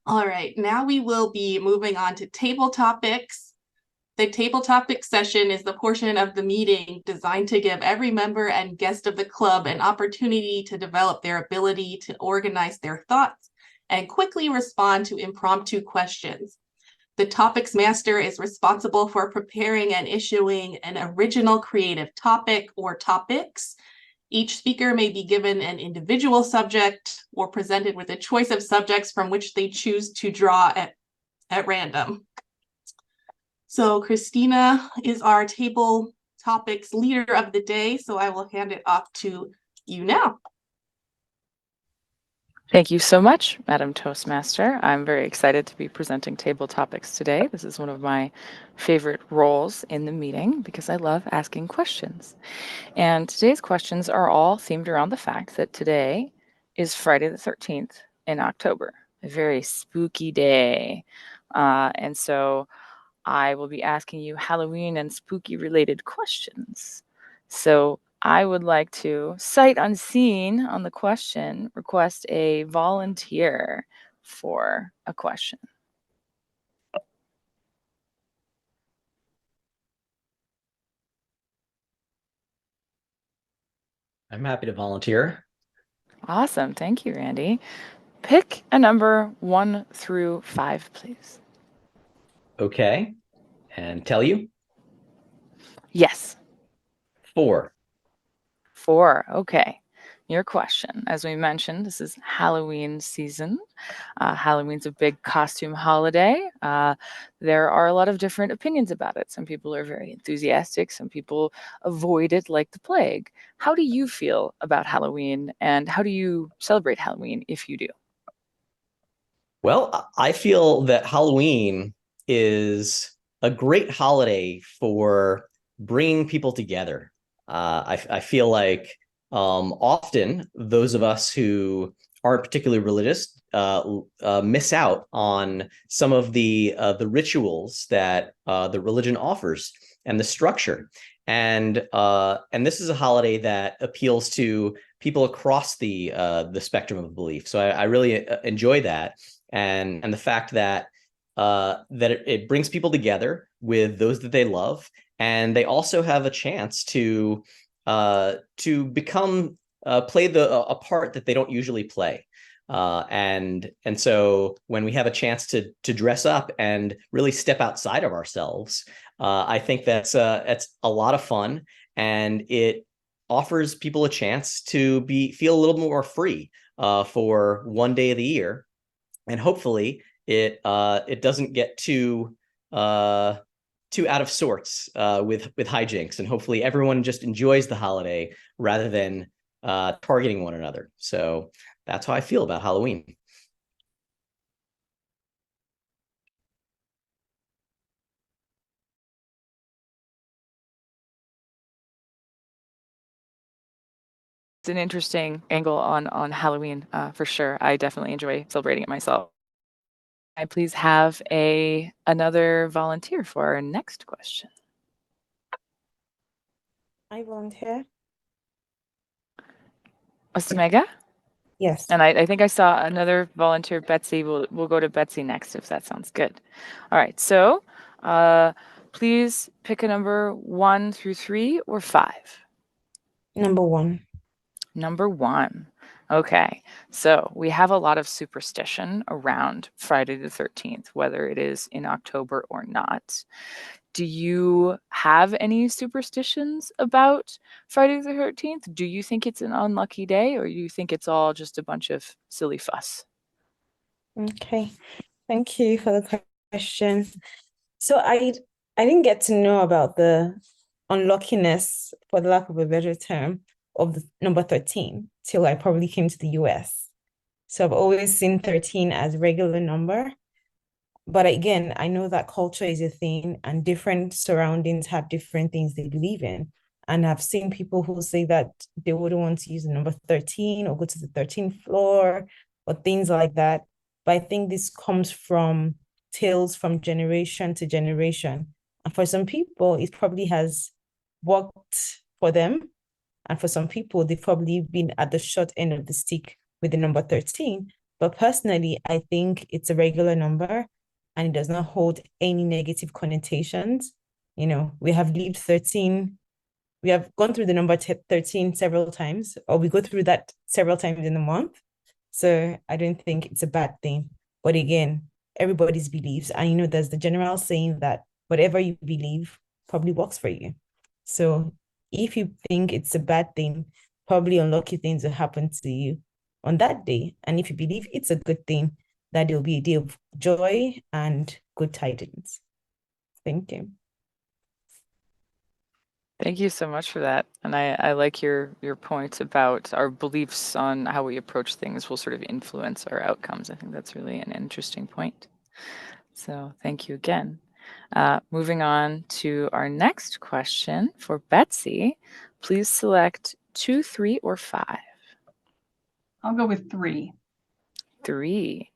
All right, now we will be moving on to table topics. The table topic session is the portion of the meeting designed to give every member and guest of the club an opportunity to develop their ability to organize their thoughts and quickly respond to impromptu questions. The topics master is responsible for preparing and issuing an original creative topic or topics. Each speaker may be given an individual subject or presented with a choice of subjects from which they choose to draw at random. So Christina is our table topics leader of the day, so I will hand it off to you now. Thank you so much, Madam Toastmaster. I'm very excited to be presenting table topics today. This is one of my favorite roles in the meeting because I love asking questions. And today's questions are all themed around the fact that today is Friday the 13th in October, a very spooky day. And so I will be asking you Halloween and spooky related questions. So I would like to, sight unseen on the question, request a volunteer for a question. I'm happy to volunteer. Awesome. Thank you, Randy. Pick a number 1 through 5, please. Okay. And tell you? Yes. 4. 4. Okay. Your question. As we mentioned, this is Halloween season. Halloween's a big costume holiday. There are a lot of different opinions about it. Some people are very enthusiastic. Some people avoid it like the plague. How do you feel about Halloween, and how do you celebrate Halloween if you do? Well, I feel that Halloween is a great holiday for bringing people together. I feel like often those of us who aren't particularly religious miss out on some of the rituals that the religion offers and the structure. And this is a holiday that appeals to people across the spectrum of belief. So I really enjoy that, and the fact that it brings people together with those that they love, and they also have a chance to become play a part that they don't usually play. And so when we have a chance to dress up and really step outside of ourselves, I think that's a lot of fun, and it offers people a chance to feel a little more free for one day of the year, and hopefully it doesn't get too out of sorts with hijinks, and hopefully everyone just enjoys the holiday rather than targeting one another. So that's how I feel about Halloween. It's an interesting angle on Halloween, for sure. I definitely enjoy celebrating it myself. I please have another volunteer for our next question. I volunteer. Osmega? Yes. And I think I saw another volunteer, Betsy. We'll go to Betsy next, if that sounds good. All right, so please pick a number 1 through 3 or 5. Number 1. Number 1. Okay, so we have a lot of superstition around Friday the 13th, whether it is in October or not. Do you have any superstitions about Friday the 13th? Do you think it's an unlucky day, or do you think it's all just a bunch of silly fuss? Okay. Thank you for the question. So I didn't get to know about the unluckiness, for the lack of a better term, of the number 13 till I probably came to the US. So I've always seen 13 as a regular number. But again, I know that culture is a thing, and different surroundings have different things they believe in. And I've seen people who say that they wouldn't want to use the number 13 or go to the 13th floor or things like that. But I think this comes from tales from generation to generation. And for some people, it probably has worked for them. And for some people, they've probably been at the short end of the stick with the number 13. But personally, I think it's a regular number and it does not hold any negative connotations. You know, we have lived 13, we have gone through the number 13 several times, or we go through that several times in a month. So I don't think it's a bad thing. But again, everybody's beliefs. And you know, there's the general saying that whatever you believe probably works for you. So if you think it's a bad thing, probably unlucky things will happen to you on that day. And if you believe it's a good thing, that will be a day of joy and good tidings. Thank you. Thank you so much for that. And I like your point about our beliefs on how we approach things will sort of influence our outcomes. I think that's really an interesting point. So thank you again. Moving on to our next question for Betsy. Please select 2, 3, or 5. I'll go with 3. 3.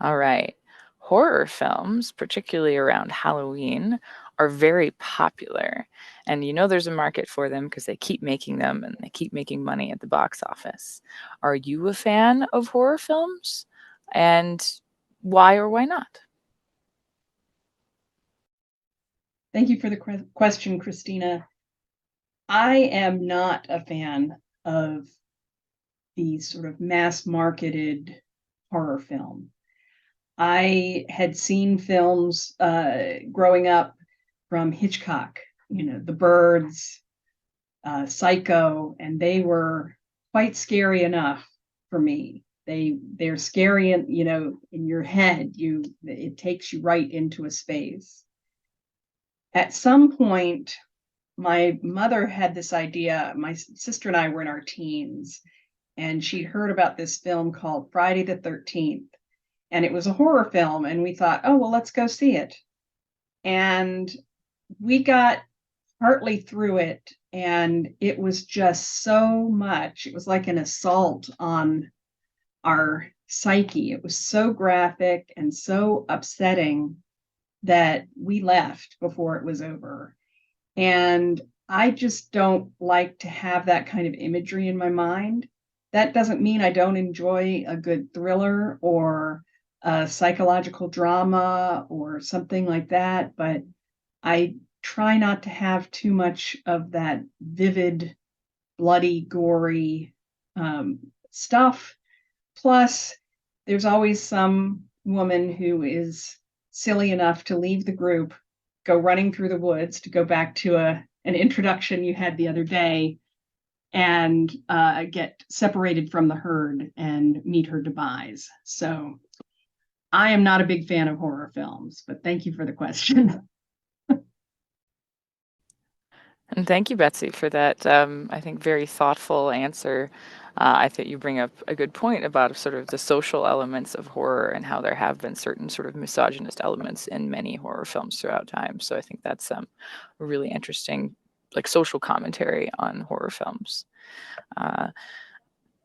All right. Horror films, particularly around Halloween, are very popular. And you know there's a market for them because they keep making them and they keep making money at the box office. Are you a fan of horror films? And why or why not? Thank you for the question, Christina. I am not a fan of these sort of mass marketed horror film. I had seen films growing up from Hitchcock, you know, The Birds, Psycho, and they were quite scary enough for me. They're scary, and you know, in your head, it takes you right into a space. At some point, my mother had this idea. My sister and I were in our teens, and she'd heard about this film called Friday the 13th. And it was a horror film. And we thought, oh, well, let's go see it. And we got partly through it. And it was just so much. It was like an assault on our psyche. It was so graphic and so upsetting that we left before it was over. And I just don't like to have that kind of imagery in my mind. That doesn't mean I don't enjoy a good thriller or a psychological drama or something like that, but I try not to have too much of that vivid, bloody, gory stuff. Plus, there's always some woman who is silly enough to leave the group, go running through the woods to go back to an introduction you had the other day, and get separated from the herd and meet her demise. So I am not a big fan of horror films, but thank you for the question. And thank you, Betsy, for that, I think, very thoughtful answer. I think you bring up a good point about sort of the social elements of horror and how there have been certain sort of misogynist elements in many horror films throughout time. So I think that's a really interesting, like, social commentary on horror films.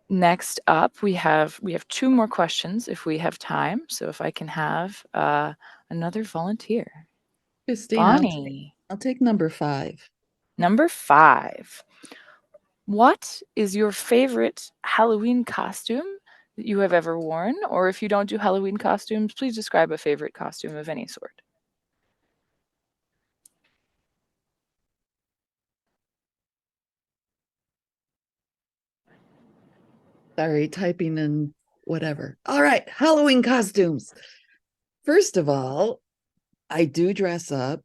Next up, we have 2 more questions if we have time. So if I can have another volunteer. Christina, Bonnie. I'll take number 5. Number 5. What is your favorite Halloween costume that you have ever worn? Or if you don't do Halloween costumes, please describe a favorite costume of any sort. Sorry, typing in whatever. All right, Halloween costumes. First of all, I do dress up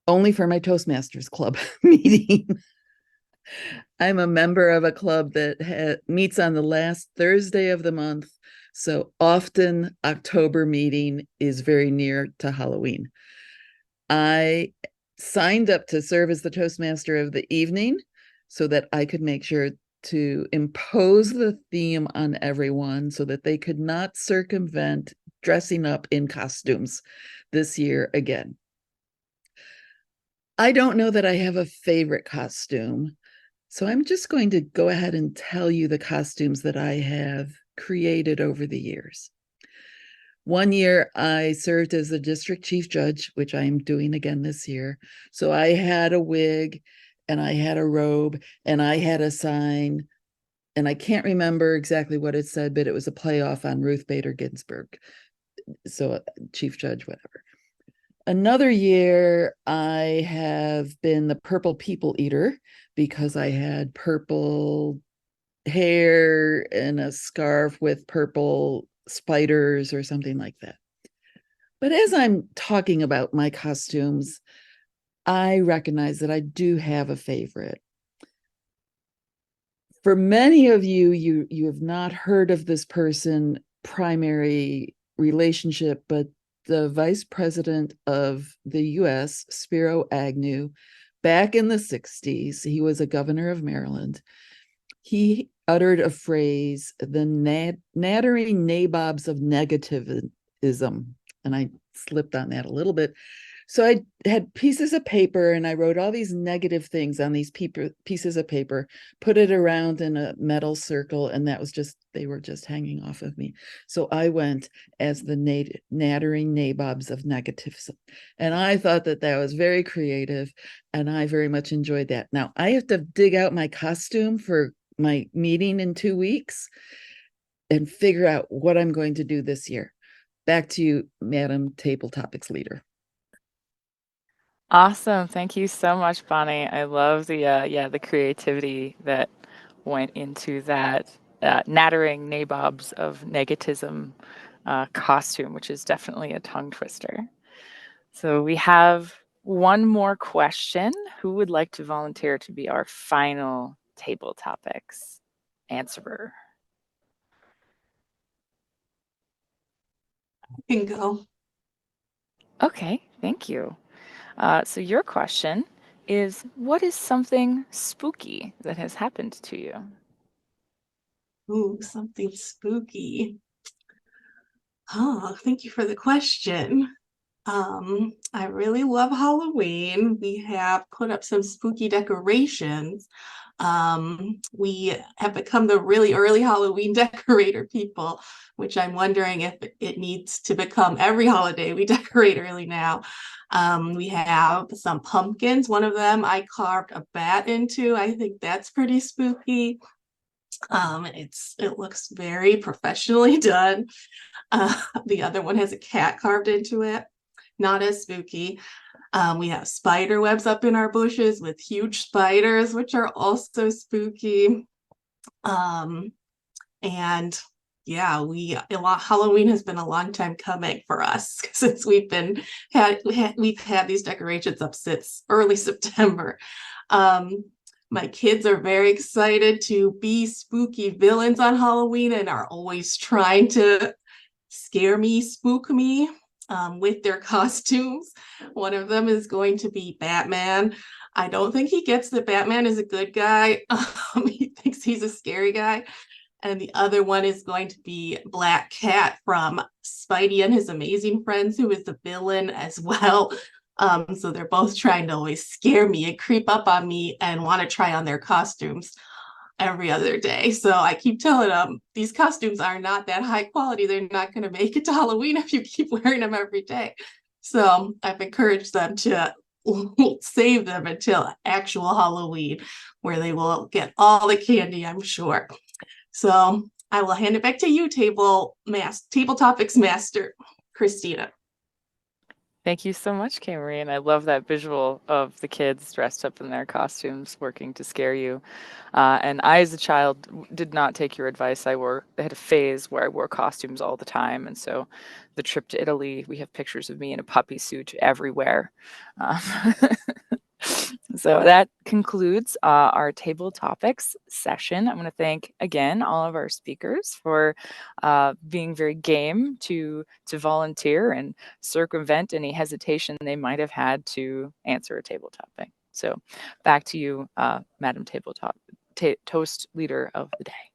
only for my Toastmasters Club meeting. I'm a member of a club that meets on the last Thursday of the month. So often October meeting is very near to Halloween. I signed up to serve as the Toastmaster of the evening so that I could make sure to impose the theme on everyone so that they could not circumvent dressing up in costumes this year again. I don't know that I have a favorite costume, so I'm just going to go ahead and tell you the costumes that I have created over the years. One year I served as the district chief judge, which I am doing again this year. So I had a wig and I had a robe and I had a sign and I can't remember exactly what it said, but it was a playoff on Ruth Bader Ginsburg. So Chief Judge, whatever. Another year, I have been the purple people eater because I had purple hair and a scarf with purple spiders or something like that. But as I'm talking about my costumes, I recognize that I do have a favorite. For many of you, you have not heard of this person primary relationship, but the vice president of the US, Spiro Agnew, back in the 60s, he was a governor of Maryland. He uttered a phrase, the nattering nabobs of negativism. And I slipped on that a little bit. So I had pieces of paper and I wrote all these negative things on these pieces of paper, put it around in a metal circle, and that was just, they were just hanging off of me. So I went as the nattering nabobs of negativism. And I thought that that was very creative and I very much enjoyed that. Now I have to dig out my costume for my meeting in 2 weeks and figure out what I'm going to do this year. Back to you, Madam Table Topics Leader. Awesome. Thank you so much, Bonnie. I love the creativity that went into that nattering nabobs of negativism costume, which is definitely a tongue twister. So we have one more question. Who would like to volunteer to be our final table topics answerer? I can go. Okay, thank you. So your question is, what is something spooky that has happened to you? Ooh, something spooky. Oh, thank you for the question. I really love Halloween. We have put up some spooky decorations. We have become the really early Halloween decorator people, which I'm wondering if it needs to become every holiday we decorate early now. We have some pumpkins. One of them I carved a bat into. I think that's pretty spooky. It looks very professionally done. The other one has a cat carved into it. Not as spooky. We have spider webs up in our bushes with huge spiders, which are also spooky. And yeah, Halloween has been a long time coming for us since we've had these decorations up since early September. My kids are very excited to be spooky villains on Halloween and are always trying to scare me, spook me with their costumes. One of them is going to be Batman. I don't think he gets that Batman is a good guy. He thinks he's a scary guy. And the other one is going to be Black Cat from Spidey and His Amazing Friends, who is the villain as well. So they're both trying to always scare me and creep up on me and want to try on their costumes every other day. So I keep telling them these costumes are not that high quality. They're not going to make it to Halloween if you keep wearing them every day. So I've encouraged them to save them until actual Halloween, where they will get all the candy, I'm sure. So I will hand it back to you, Table Topics Master, Christina. Thank you so much, Kay Marie. And I love that visual of the kids dressed up in their costumes working to scare you. And I, as a child, did not take your advice. I had a phase where I wore costumes all the time. And so the trip to Italy, we have pictures of me in a puppy suit everywhere. So that concludes our table topics session. I want to thank again all of our speakers for being very game to volunteer and circumvent any hesitation they might have had to answer a table topic. So back to you, Madam Toast Leader of the Day.